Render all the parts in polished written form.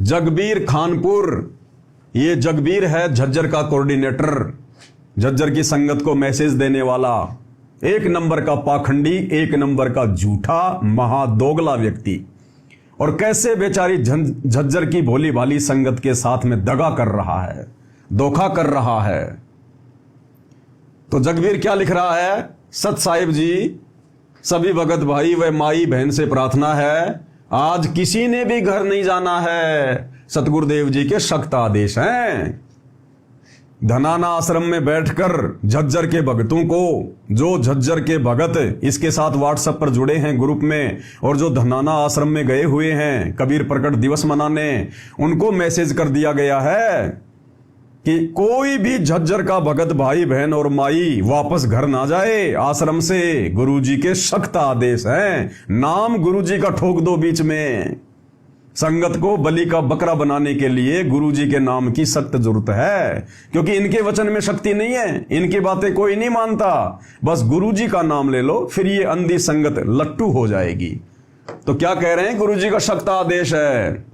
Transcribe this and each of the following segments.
जगबीर खानपुर, ये जगबीर है झज्जर का कोऑर्डिनेटर, झज्जर की संगत को मैसेज देने वाला, एक नंबर का पाखंडी, एक नंबर का झूठा महादोगला व्यक्ति। और कैसे बेचारी झज्जर की भोली भाली संगत के साथ में दगा कर रहा है, धोखा कर रहा है। तो जगबीर क्या लिख रहा है? सत साहिब जी, सभी भगत भाई व माई बहन से प्रार्थना है, आज किसी ने भी घर नहीं जाना है, सतगुरुदेव जी के सख्त आदेश हैं। धनाना आश्रम में बैठकर झज्जर के भगतों को, जो झज्जर के भगत इसके साथ व्हाट्सएप पर जुड़े हैं ग्रुप में, और जो धनाना आश्रम में गए हुए हैं कबीर प्रकट दिवस मनाने, उनको मैसेज कर दिया गया है कि कोई भी झज्जर का भगत भाई बहन और माई वापस घर ना जाए आश्रम से, गुरुजी के सख्त आदेश हैं। नाम गुरुजी का ठोक दो बीच में। संगत को बलि का बकरा बनाने के लिए गुरुजी के नाम की सख्त जरूरत है, क्योंकि इनके वचन में शक्ति नहीं है, इनकी बातें कोई नहीं मानता। बस गुरुजी का नाम ले लो, फिर ये अंधी संगत लट्टू हो जाएगी। तो क्या कह रहे हैं? गुरुजी का सख्त आदेश है।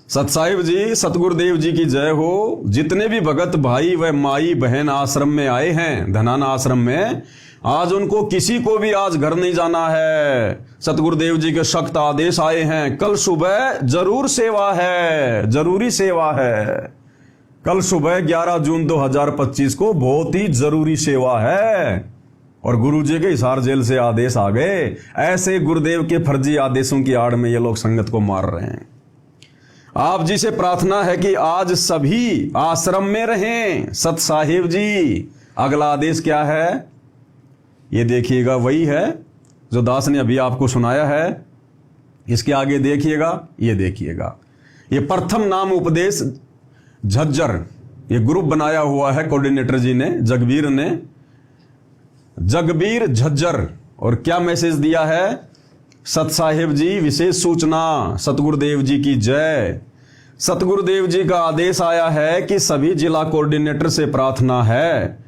सत साहिब जी, सतगुरुदेव जी की जय हो। जितने भी भगत भाई व माई बहन आश्रम में आए हैं, धनाना आश्रम में, आज उनको किसी को भी आज घर नहीं जाना है। सतगुरुदेव जी के सख्त आदेश आए हैं। कल सुबह जरूर सेवा है, जरूरी सेवा है। कल सुबह 11 जून 2025 को बहुत ही जरूरी सेवा है। और गुरुजी के हिसार जेल से आदेश आ गए। ऐसे गुरुदेव के फर्जी आदेशों की आड़ में ये लोग संगत को मार रहे हैं। आप जी से प्रार्थना है कि आज सभी आश्रम में रहें। सत साहिब जी, अगला आदेश क्या है? ये देखिएगा, वही है जो दास ने अभी आपको सुनाया है। इसके आगे देखिएगा, ये देखिएगा, ये प्रथम नाम उपदेश झज्जर, ये ग्रुप बनाया हुआ है कोऑर्डिनेटर जी ने, जगबीर ने, जगबीर झज्जर। और क्या मैसेज दिया है? सत साहिब जी, विशेष सूचना, सतगुरुदेव जी की जय। सतगुरुदेव जी का आदेश आया है कि सभी जिला कोऑर्डिनेटर से प्रार्थना है,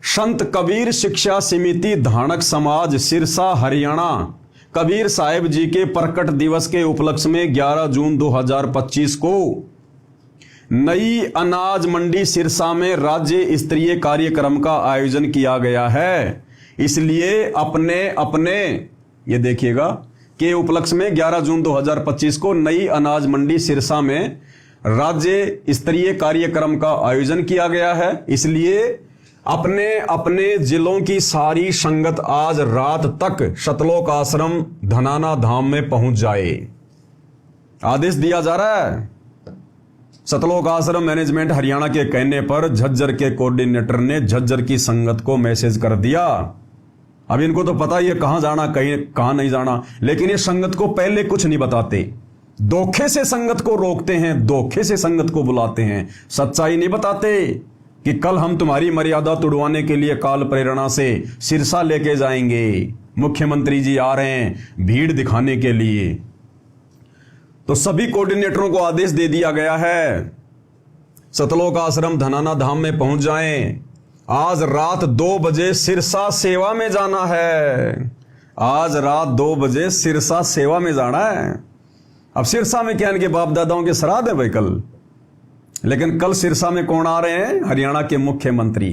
संत कबीर शिक्षा समिति धानक समाज सिरसा हरियाणा कबीर साहिब जी के प्रकट दिवस के उपलक्ष्य में 11 जून 2025 को नई अनाज मंडी सिरसा में राज्य स्तरीय कार्यक्रम का आयोजन किया गया है। इसलिए अपने अपने, ये देखिएगा, के उपलक्ष्य में 11 जून 2025 को नई अनाज मंडी सिरसा में राज्य स्तरीय कार्यक्रम का आयोजन किया गया है। इसलिए अपने अपने जिलों की सारी संगत आज रात तक सतलोक आश्रम धनाना धाम में पहुंच जाए। आदेश दिया जा रहा है। सतलोक आश्रम मैनेजमेंट हरियाणा के कहने पर झज्जर के कोऑर्डिनेटर ने झज्जर की संगत को मैसेज कर दिया। अब इनको तो पता ही है कहां जाना, कहां नहीं जाना, लेकिन ये संगत को पहले कुछ नहीं बताते। धोखे से संगत को रोकते हैं, धोखे से संगत को बुलाते हैं, सच्चाई नहीं बताते कि कल हम तुम्हारी मर्यादा तुड़वाने के लिए काल प्रेरणा से सिरसा लेके जाएंगे, मुख्यमंत्री जी आ रहे हैं भीड़ दिखाने के लिए। तो सभी कोऑर्डिनेटरों को आदेश दे दिया गया है, सतलोक आश्रम धनाना धाम में पहुंच जाएं। आज रात 2 बजे सिरसा सेवा में जाना है। आज रात 2 बजे सिरसा सेवा में जाना है। अब सिरसा में क्या इनके बाप दादाओं के श्राद्ध है भाई कल, लेकिन कल सिरसा में कौन आ रहे हैं? हरियाणा के मुख्यमंत्री,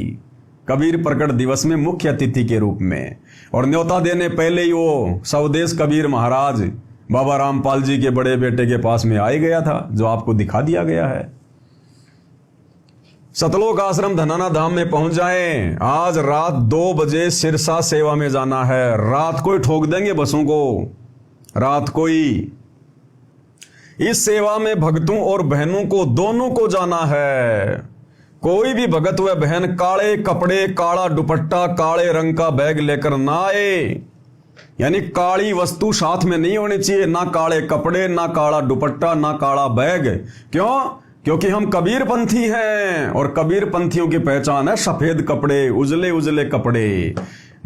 कबीर प्रकट दिवस में मुख्य अतिथि के रूप में। और न्योता देने पहले ही वो स्वदेश कबीर महाराज बाबा रामपाल जी के बड़े बेटे के पास में आ गया था, जो आपको दिखा दिया गया है। सतलोक आश्रम धनाना धाम में पहुंच जाएं। आज रात 2 बजे सिरसा सेवा में जाना है। रात को ही ठोक देंगे बसों को, रात को ही। इस सेवा में भक्तों और बहनों को दोनों को जाना है। कोई भी भगत व बहन काले कपड़े, काला दुपट्टा, काले रंग का बैग लेकर ना आए। यानी काली वस्तु साथ में नहीं होनी चाहिए, ना काले कपड़े, ना काला दुपट्टा, ना काला बैग। क्यों? क्योंकि हम कबीर पंथी हैं और कबीर पंथियों की पहचान है सफेद कपड़े, उजले उजले कपड़े।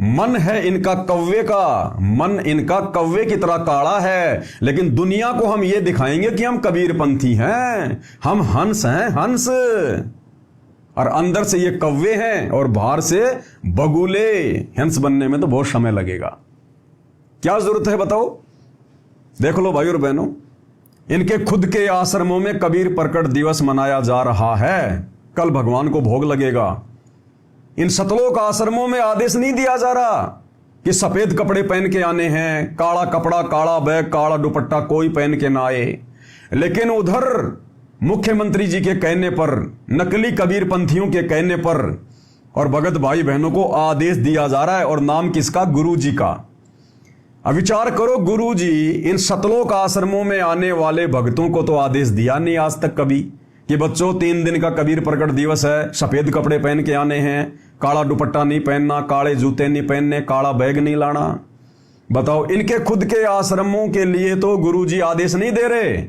मन है इनका कौवे का, मन इनका कौवे की तरह काला है, लेकिन दुनिया को हम ये दिखाएंगे कि हम कबीर पंथी हैं, हम हंस हैं, हंस। और अंदर से ये कौवे हैं और बाहर से बगुले। हंस बनने में तो बहुत समय लगेगा। क्या जरूरत है बताओ? देख लो भाई और बहनों, इनके खुद के आश्रमों में कबीर प्रकट दिवस मनाया जा रहा है। कल भगवान को भोग लगेगा। इन सतलोक आश्रमों में आदेश नहीं दिया जा रहा कि सफेद कपड़े पहन के आने हैं, काला कपड़ा, काला बैग, काला दुपट्टा कोई पहन के ना आए। लेकिन उधर मुख्यमंत्री जी के कहने पर, नकली कबीर पंथियों के कहने पर और भगत भाई बहनों को आदेश दिया जा रहा है। और नाम किसका? गुरु जी का। अब विचार करो, गुरु जी इन सतलोक आश्रमों में आने वाले भक्तों को तो आदेश दिया नहीं आज तक कभी कि बच्चों 3 दिन का कबीर प्रकट दिवस है, सफेद कपड़े पहन के आने हैं, काला दुपट्टा नहीं पहनना, काले जूते नहीं पहनने, काला बैग नहीं लाना। बताओ, इनके खुद के आश्रमों के लिए तो गुरुजी आदेश नहीं दे रहे।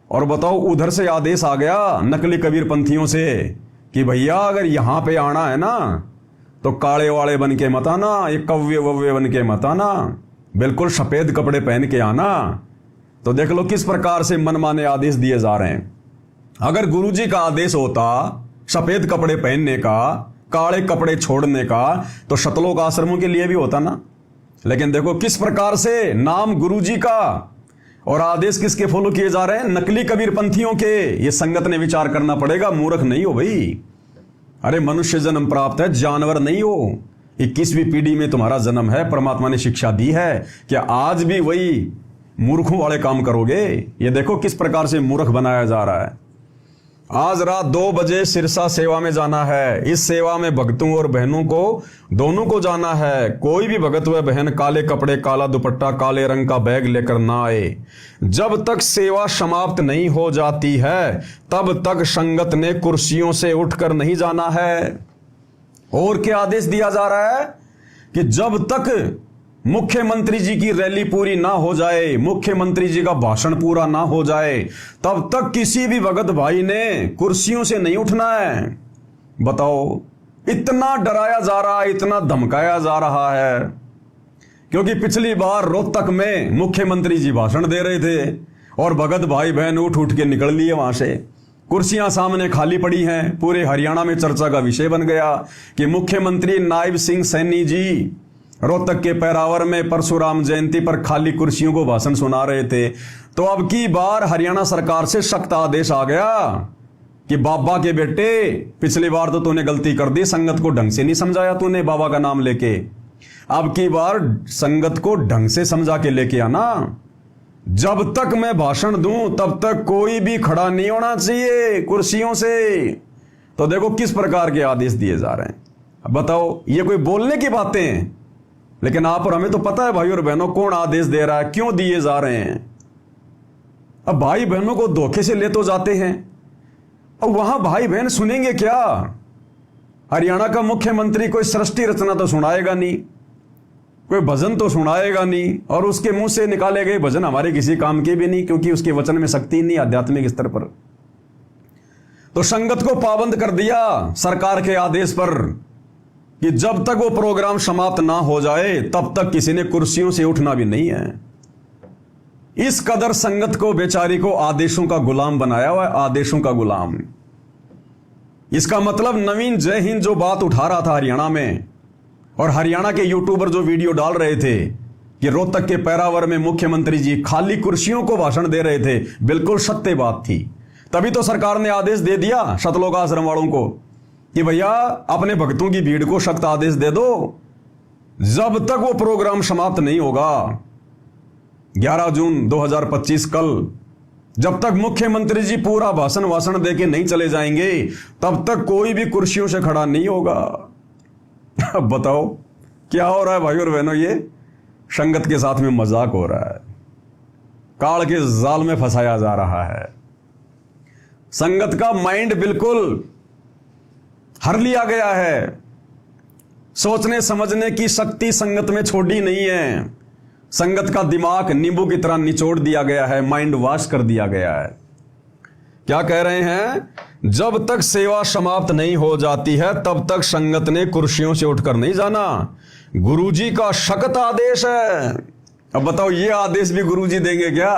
और बताओ, उधर से आदेश आ गया नकली कबीर पंथियों से कि भैया अगर यहां पे आना है ना तो काले वाले बन के मत आना, ये कव्वे वव्वे बन के मत आना, बिल्कुल सफेद कपड़े पहन के आना। तो देख लो किस प्रकार से मनमाने आदेश दिए जा रहे हैं। अगर गुरुजी का आदेश होता सफेद कपड़े पहनने का, काले कपड़े छोड़ने का, तो सतलोक आश्रमों के लिए भी होता ना। लेकिन देखो किस प्रकार से नाम गुरुजी का और आदेश किसके फॉलो किए जा रहे हैं? नकली कबीर पंथियों के। ये संगत ने विचार करना पड़ेगा। मूर्ख नहीं हो भाई। अरे मनुष्य जन्म प्राप्त है, जानवर नहीं हो। 21वीं पीढ़ी में तुम्हारा जन्म है, परमात्मा ने शिक्षा दी है। क्या आज भी वही मूर्खों वाले काम करोगे? ये देखो किस प्रकार से मूर्ख बनाया जा रहा है। आज रात 2 बजे सिरसा सेवा में जाना है। इस सेवा में भक्तों और बहनों को दोनों को जाना है। कोई भी भगत व बहन काले कपड़े, काला दुपट्टा, काले रंग का बैग लेकर ना आए। जब तक सेवा समाप्त नहीं हो जाती है तब तक संगत ने कुर्सियों से उठकर नहीं जाना है। और क्या आदेश दिया जा रहा है कि जब तक मुख्यमंत्री जी की रैली पूरी ना हो जाए, मुख्यमंत्री जी का भाषण पूरा ना हो जाए, तब तक किसी भी भगत भाई ने कुर्सियों से नहीं उठना है। बताओ, इतना डराया जा रहा है, इतना धमकाया जा रहा है। क्योंकि पिछली बार रोहतक में मुख्यमंत्री जी भाषण दे रहे थे और भगत भाई बहन उठ उठ के निकल लिए वहां से। कुर्सियां सामने खाली पड़ी हैं। पूरे हरियाणा में चर्चा का विषय बन गया कि मुख्यमंत्री नायब सिंह सैनी जी रोहतक के पैरावर में परशुराम जयंती पर खाली कुर्सियों को भाषण सुना रहे थे। तो अब की बार हरियाणा सरकार से सख्त आदेश आ गया कि बाबा के बेटे, पिछली बार तो तूने गलती कर दी, संगत को ढंग से नहीं समझाया तूने बाबा का नाम लेके। अब की बार संगत को ढंग से समझा के लेके आना। जब तक मैं भाषण दूं तब तक कोई भी खड़ा नहीं होना चाहिए कुर्सियों से। तो देखो किस प्रकार के आदेश दिए जा रहे हैं। अब बताओ, ये कोई बोलने की बातें हैं? लेकिन आप और हमें तो पता है भाई और बहनों कौन आदेश दे रहा है, क्यों दिए जा रहे हैं। अब भाई बहनों को धोखे से ले तो जाते हैं, अब वहां भाई बहन सुनेंगे क्या? हरियाणा का मुख्यमंत्री कोई सृष्टि रचना तो सुनाएगा नहीं, कोई भजन तो सुनाएगा नहीं, और उसके मुंह से निकाले गए भजन हमारे किसी काम के भी नहीं, क्योंकि उसके वचन में शक्ति नहीं आध्यात्मिक स्तर पर। तो संगत को पाबंद कर दिया सरकार के आदेश पर कि जब तक वो प्रोग्राम समाप्त ना हो जाए तब तक किसी ने कुर्सियों से उठना भी नहीं है। इस कदर संगत को, बेचारी को आदेशों का गुलाम बनाया हुआ है, आदेशों का गुलाम। इसका मतलब नवीन जय हिंद जो बात उठा रहा था हरियाणा में, और हरियाणा के यूट्यूबर जो वीडियो डाल रहे थे कि रोहतक के पैरावर में मुख्यमंत्री जी खाली कुर्सियों को भाषण दे रहे थे, बिल्कुल सत्य बात थी। तभी तो सरकार ने आदेश दे दिया सतलोक आश्रम वालों को कि भैया अपने भक्तों की भीड़ को सख्त आदेश दे दो, जब तक वो प्रोग्राम समाप्त नहीं होगा 11 जून 2025 कल, जब तक मुख्यमंत्री जी पूरा भाषण देके नहीं चले जाएंगे तब तक कोई भी कुर्सियों से खड़ा नहीं होगा। अब बताओ क्या हो रहा है भाई और बहनों? ये संगत के साथ में मजाक हो रहा है, काल के जाल में फंसाया जा रहा है। संगत का माइंड बिल्कुल हर लिया गया है। सोचने समझने की शक्ति संगत में छोड़ी नहीं है। संगत का दिमाग नींबू की तरह निचोड़ दिया गया है, माइंड वॉश कर दिया गया है। क्या कह रहे हैं? जब तक सेवा समाप्त नहीं हो जाती है तब तक संगत ने कुर्सियों से उठकर नहीं जाना। गुरुजी का सख्त आदेश है। अब बताओ, ये आदेश भी गुरुजी देंगे क्या?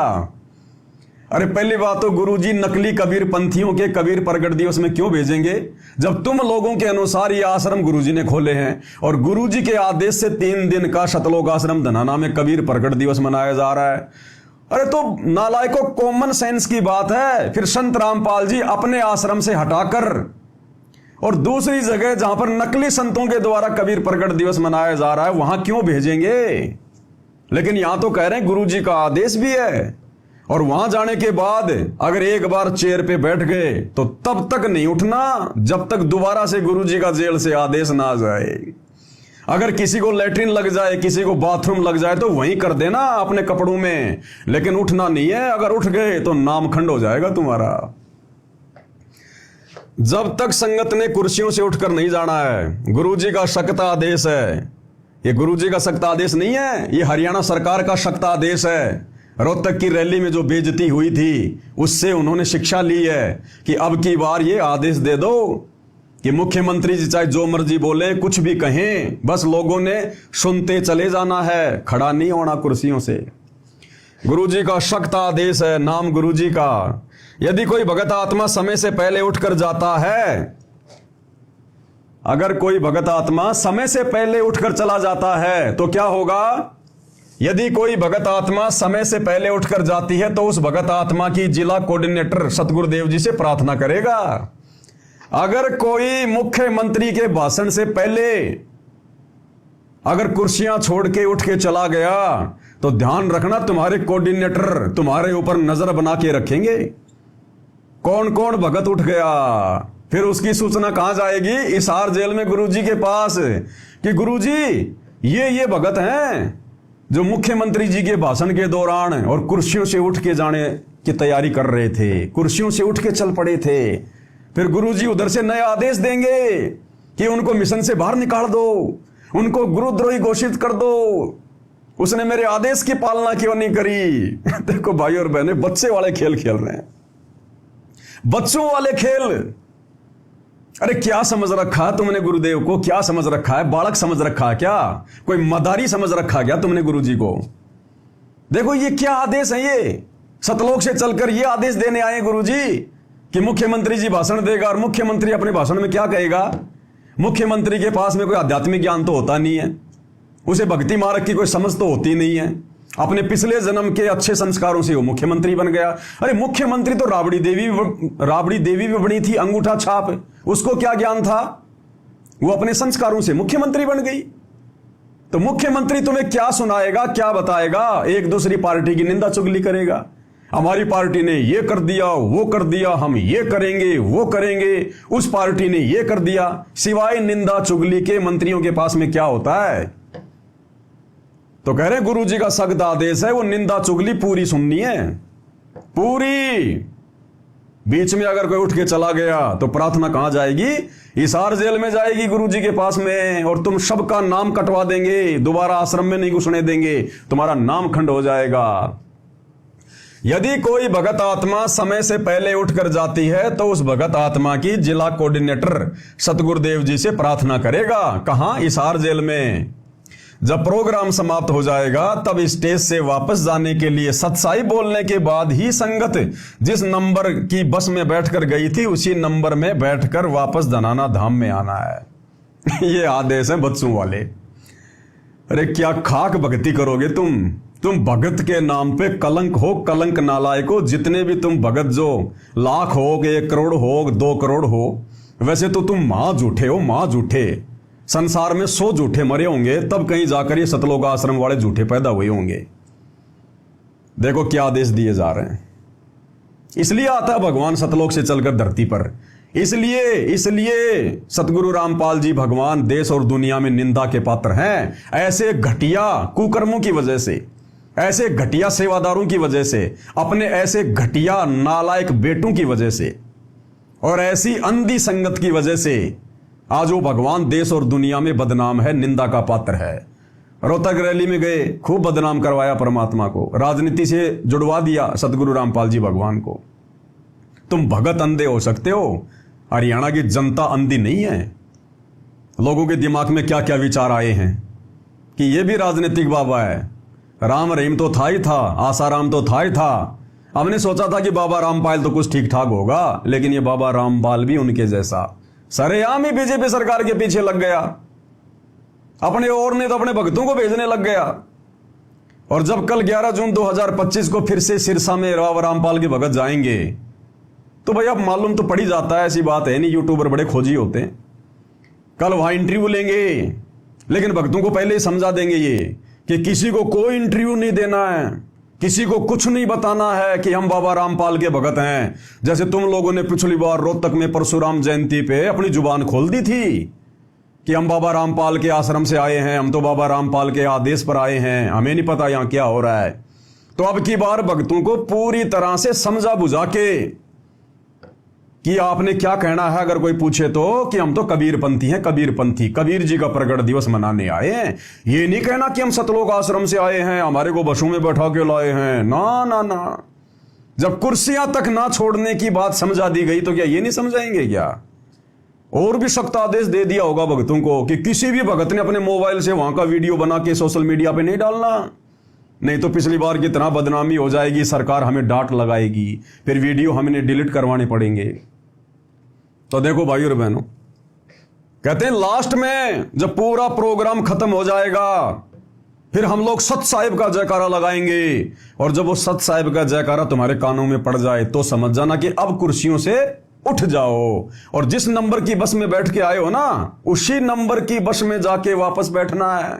अरे पहली बात तो गुरुजी नकली कबीर पंथियों के कबीर प्रगट दिवस में क्यों भेजेंगे, जब तुम लोगों के अनुसार ये आश्रम गुरुजी ने खोले हैं और गुरुजी के आदेश से 3 दिन का सतलोक आश्रम धनाना में कबीर प्रगट दिवस मनाया जा रहा है। अरे तो नालायकों, कॉमन सेंस की बात है। फिर संत रामपाल जी अपने आश्रम से हटाकर और दूसरी जगह जहां पर नकली संतों के द्वारा कबीर प्रकट दिवस मनाया जा रहा है वहां क्यों भेजेंगे? लेकिन यहां तो कह रहे हैं गुरु जी का आदेश भी है, और वहां जाने के बाद अगर एक बार चेयर पे बैठ गए तो तब तक नहीं उठना जब तक दोबारा से गुरु जी का जेल से आदेश ना आ जाए। अगर किसी को लेटरिन लग जाए, किसी को बाथरूम लग जाए तो वहीं कर देना अपने कपड़ों में, लेकिन उठना नहीं है। अगर उठ गए तो नामखंड हो जाएगा तुम्हारा। जब तक संगत ने कुर्सियों से उठकर नहीं जाना है। गुरुजी का सख्त आदेश है। ये गुरुजी का सख्त आदेश नहीं है, ये हरियाणा सरकार का सख्त आदेश है। रोहतक की रैली में जो बेइज्जती हुई थी उससे उन्होंने शिक्षा ली है कि अब की बार ये आदेश दे दो कि मुख्यमंत्री जी चाहे जो मर्जी बोले, कुछ भी कहें, बस लोगों ने सुनते चले जाना है, खड़ा नहीं होना कुर्सियों से। गुरुजी का सख्त आदेश है, नाम गुरुजी का। यदि कोई भगत आत्मा समय से पहले उठकर जाता है, अगर कोई भगत आत्मा समय से पहले उठकर चला जाता है तो क्या होगा? यदि कोई भगत आत्मा समय से पहले उठकर जाती है तो उस भगत आत्मा की जिला कोऑर्डिनेटर सतगुरुदेव जी से प्रार्थना करेगा। अगर कोई मुख्यमंत्री के भाषण से पहले अगर कुर्सियां छोड़ के उठ के चला गया तो ध्यान रखना, तुम्हारे कोऑर्डिनेटर तुम्हारे ऊपर नजर बना के रखेंगे। कौन कौन भगत उठ गया, फिर उसकी सूचना कहां जाएगी? हिसार जेल में गुरुजी के पास कि गुरुजी ये भगत हैं जो मुख्यमंत्री जी के भाषण के दौरान और कुर्सियों से उठ के जाने की तैयारी कर रहे थे, कुर्सियों से उठ के चल पड़े थे। फिर गुरुजी उधर से नए आदेश देंगे कि उनको मिशन से बाहर निकाल दो, उनको गुरुद्रोही घोषित कर दो, उसने मेरे आदेश की पालना क्यों नहीं करी? देखो भाई और बहने, बच्चे वाले खेल खेल रहे हैं, बच्चों वाले खेल। अरे क्या समझ रखा है तुमने गुरुदेव को? क्या समझ रखा है? बालक समझ रखा है क्या? कोई मदारी समझ रखा क्या तुमने गुरुजी को? देखो ये क्या आदेश है, ये सतलोक से चलकर ये आदेश देने आए गुरुजी कि मुख्यमंत्री जी भाषण देगा, और मुख्यमंत्री अपने भाषण में क्या कहेगा? मुख्यमंत्री के पास में कोई आध्यात्मिक ज्ञान तो होता नहीं है, उसे भक्ति मार्ग की कोई समझ तो होती नहीं है, अपने पिछले जन्म के अच्छे संस्कारों से वो मुख्यमंत्री बन गया। अरे मुख्यमंत्री तो राबड़ी देवी भी बनी थी, अंगूठा छाप, उसको क्या ज्ञान था? वो अपने संस्कारों से मुख्यमंत्री बन गई। तो मुख्यमंत्री तुम्हें क्या सुनाएगा, क्या बताएगा? एक दूसरी पार्टी की निंदा चुगली करेगा। हमारी पार्टी ने ये कर दिया, वो कर दिया, हम ये करेंगे, वो करेंगे, उस पार्टी ने ये कर दिया। सिवाय निंदा चुगली के मंत्रियों के पास में क्या होता है? तो कह रहे गुरुजी का सख्त आदेश है, वो निंदा चुगली पूरी सुननी है, पूरी। बीच में अगर कोई उठ के चला गया तो प्रार्थना कहां जाएगी? हिसार जेल में जाएगी गुरुजी के पास में, और तुम सबका नाम कटवा देंगे, दोबारा आश्रम में नहीं घुसने देंगे, तुम्हारा नाम खंड हो जाएगा। यदि कोई भगत आत्मा समय से पहले उठकर जाती है तो उस भगत आत्मा की जिला कोऑर्डिनेटर सतगुरुदेव जी से प्रार्थना करेगा। कहां? हिसार जेल में। जब प्रोग्राम समाप्त हो जाएगा तब स्टेज से वापस जाने के लिए सत्साई बोलने के बाद ही संगत जिस नंबर की बस में बैठकर गई थी उसी नंबर में बैठकर वापस धनाना धाम में आना है। ये आदेश है बच्चों वाले। अरे क्या खाक भक्ति करोगे तुम भगत के नाम पे कलंक हो, कलंक नालायक हो। जितने भी तुम भगत, जो लाख हो, 1 करोड़ हो, 2 करोड़ हो, वैसे तो तुम मां झूठे हो, मां झूठे। संसार में 100 झूठे मरे होंगे तब कहीं जाकर ये सतलोक आश्रम वाले झूठे पैदा हुए होंगे। देखो क्या आदेश दिए जा रहे हैं। इसलिए आता है भगवान सतलोक से चलकर धरती पर। इसलिए सतगुरु रामपाल जी भगवान देश और दुनिया में निंदा के पात्र हैं। ऐसे घटिया कुकर्मों की वजह से, ऐसे घटिया सेवादारों की वजह से, अपने ऐसे घटिया नालायक बेटों की वजह से और ऐसी अंधी संगत की वजह से आज वो भगवान देश और दुनिया में बदनाम है, निंदा का पात्र है। रोहतक रैली में गए, खूब बदनाम करवाया परमात्मा को, राजनीति से जुड़वा दिया सतगुरु रामपाल जी भगवान को। तुम भगत अंधे हो सकते हो, हरियाणा की जनता अंधी नहीं है। लोगों के दिमाग में क्या क्या विचार आए हैं कि ये भी राजनीतिक बाबा है। राम रहीम तो था ही था, आसाराम तो था ही था। हमने सोचा था कि बाबा रामपाल तो कुछ ठीक ठाक होगा, लेकिन ये बाबा रामपाल भी उनके जैसा सरेआम ही बीजेपी सरकार के पीछे लग गया। अपने और ने तो अपने भक्तों को भेजने लग गया। और जब कल 11 जून 2025 को फिर से सिरसा में बाबा रामपाल के भगत जाएंगे तो भाई अब मालूम तो पड़ ही जाता है, ऐसी बात है नहीं, यूट्यूबर बड़े खोजी होते हैं। कल वहां इंटरव्यू लेंगे, लेकिन भक्तों को पहले ही समझा देंगे ये कि किसी को कोई इंटरव्यू नहीं देना है, किसी को कुछ नहीं बताना है कि हम बाबा रामपाल के भगत हैं। जैसे तुम लोगों ने पिछली बार रोहतक में परशुराम जयंती पे अपनी जुबान खोल दी थी कि हम बाबा रामपाल के आश्रम से आए हैं, हम तो बाबा रामपाल के आदेश पर आए हैं, हमें नहीं पता यहां क्या हो रहा है। तो अब की बार भक्तों को पूरी तरह से समझा बुझा के कि आपने क्या कहना है, अगर कोई पूछे तो कि हम तो कबीरपंथी हैं, कबीरपंथी, कबीर जी का प्रगट दिवस मनाने आए हैं। ये नहीं कहना कि हम सतलोक आश्रम से आए हैं, हमारे को बसों में बैठा के लाए हैं, ना ना ना। जब कुर्सियां तक ना छोड़ने की बात समझा दी गई तो क्या ये नहीं समझाएंगे क्या? और भी सख्त आदेश दे दिया होगा भक्तों को कि किसी भी भगत ने अपने मोबाइल से वहां का वीडियो बना के सोशल मीडिया पे नहीं डालना, नहीं तो पिछली बार की तरह बदनामी हो जाएगी, सरकार हमें डांट लगाएगी, फिर वीडियो हमें डिलीट करवाने पड़ेंगे। तो देखो भाई और बहनों, कहते हैं लास्ट में जब पूरा प्रोग्राम खत्म हो जाएगा फिर हम लोग सत साहिब का जयकारा लगाएंगे, और जब वो सत साहिब का जयकारा तुम्हारे कानों में पड़ जाए तो समझ जाना कि अब कुर्सियों से उठ जाओ, और जिस नंबर की बस में बैठ के आए हो ना उसी नंबर की बस में जाके वापस बैठना है।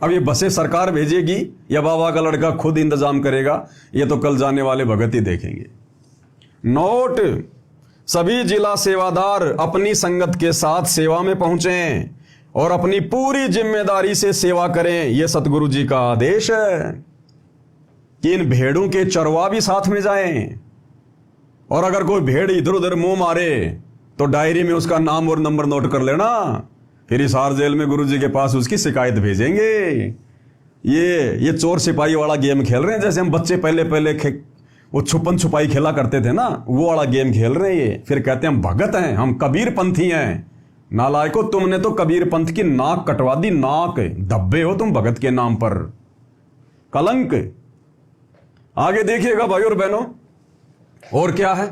अब ये बसें सरकार भेजेगी या बाबा का लड़का खुद इंतजाम करेगा, ये तो कल जाने वाले भगत ही देखेंगे। नोट, सभी जिला सेवादार अपनी संगत के साथ सेवा में पहुंचें और अपनी पूरी जिम्मेदारी से सेवा करें, यह सतगुरु जी का आदेश है कि इन भेड़ों के चरवा भी साथ में जाएं, और अगर कोई भेड़ इधर उधर मुंह मारे तो डायरी में उसका नाम और नंबर नोट कर लेना, फिर हिसार जेल में गुरु जी के पास उसकी शिकायत भेजेंगे। ये चोर सिपाही वाला गेम खेल रहे हैं, जैसे हम बच्चे पहले वो छुपन छुपाई खेला करते थे ना, वो वाला गेम खेल रहे हैं ये। फिर कहते हैं हम भगत हैं, हम कबीर पंथी हैं। नालायको, तुमने तो कबीर पंथ की नाक कटवा दी, नाक, धब्बे हो तुम भगत के नाम पर, कलंक। आगे देखिएगा भाई और बहनों, और क्या है।